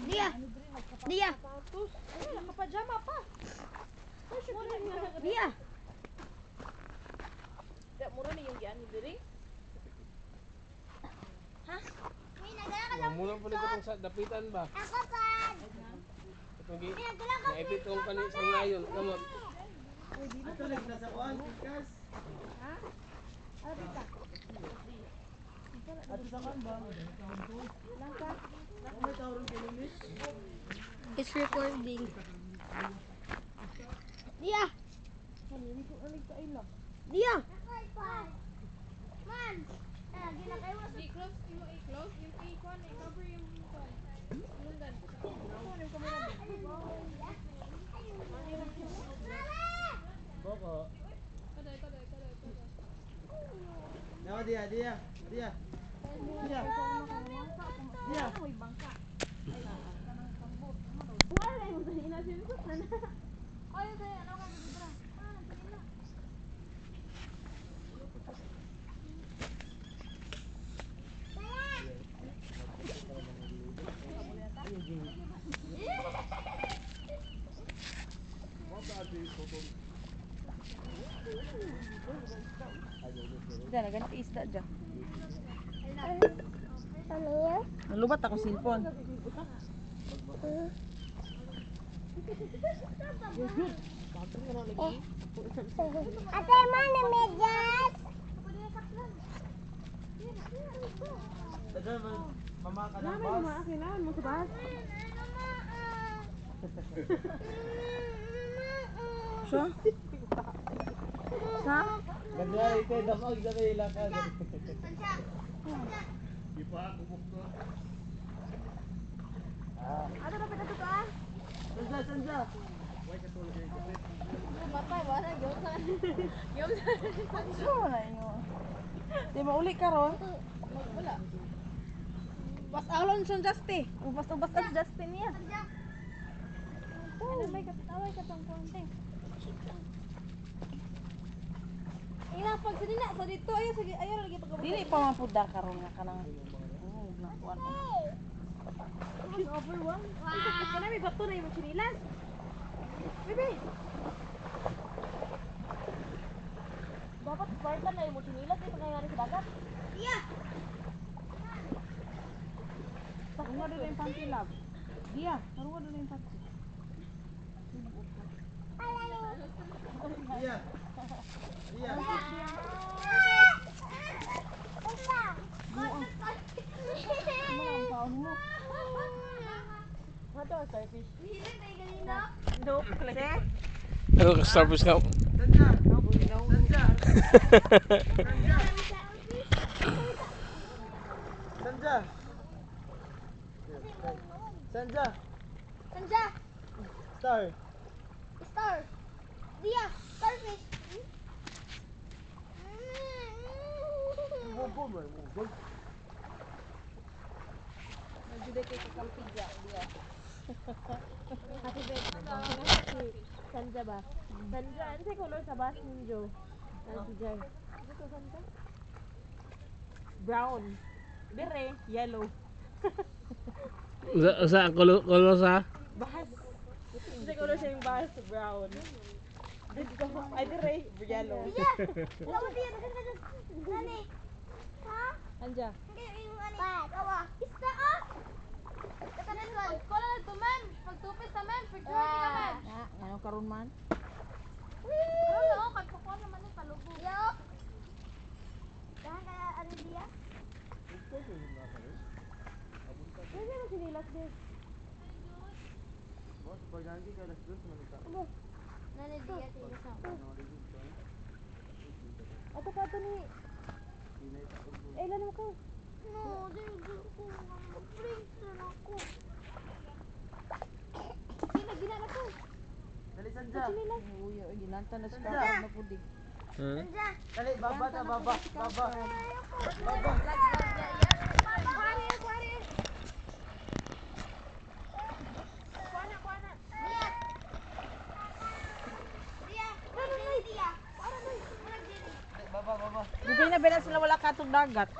Dia. Dia. Nakapajama pa. Dia. Mura na yung giani diri. Ha? May nagala ka lang. Muna pala itong sa dapitan ba? Ako pa. Naipit kong kanil sa ngayon. Kamot. Ato lang sa kuan, Pikas. Ha? Ano dito? Ato sa kuan ba? Lang ka? May tawron kay Lumis. It's recording. Dia. Hindi ko alig ka ila. Dia. Man. Ginakay mo di close mo i-close yung i-con i-cover yung con. Lundan. Ano yung camera din? Boko. Kada. Dawa dia. Dia. Dia. May bangka. Wala mo sa inasinso na. Ay, ano ka dito? Dala ganti isda dyan. Ano yan? Nalubat ako silpon. Ate, mana medyas? Dagan mama ka ng Namin bus. mga kailangan mo sa bus. Sa? Sa? Ganda ito damag sa kay lakad. Di pa ako bukto. Ano na pinatutuan? Sanja. Matay, wala. Gyosan. Ano na yun? Di mauli ka ron? Wala. Bas alon son Justin. Ubas-ubas at Justin niya. Ano may kapitaway ka tong konti? Pag sa dina, sa dito, ayaw lagi pagkabot. Dili pa mapuda ka ron nga kanang nakuan. Overwhelmed. Kana may bato na yung chinilas. Bebe. Dapat Spartan na yung chinilas eh pagkayari sa dagat. Dia. Tarunga doon yung panty lab. Dia, tarunga doon yung panty. Dia. Dia. Ano ang paon mo? Ano ang starfish? Nope, klase. Ano ka starfish ka? Sanja. Sanja. Sanja. Sanja. Sanja. Star. Star. Dia. Starfish. Bobo mo mo. Najuday kay kakampiga. Dia. Happy birthday. Sanja ba? Sanja, ano sa color sa bus ninyo? Sanja. Ano to Sanja? Brown. Dire, yellow. Sa kolor sa? Bahas. Ano sa color sa yung bahas? Brown. Ay, dire, yellow. Kamu dia dekat. Nani? Ha? Sanja. Hindi yung ani. Kawa. Isda ah. Dekat na doon. Kola na to, man. Pagtupis sa man. Picture ka man. Ano karon man? Pero no, kagpukuha naman ni palubog. Yo. Dahan kaya ano dia? Kasi na sinilas din. Boss, paganggi ka las dos manita. Nani dia tinggal sa. Ato ka ito ni... Eh, lalo ka. No, dito ko mag-print na ako. Gina na ko. Dali Sanja. Uyo, ginanta na sa Sanja. kaon na pudig. Sanja. Dali baba na baba. Baba. Kuari, kuari. Kuana. Dia. Dia. Kuara doi. Baba. Dugay na ba na sila wala katong dagat?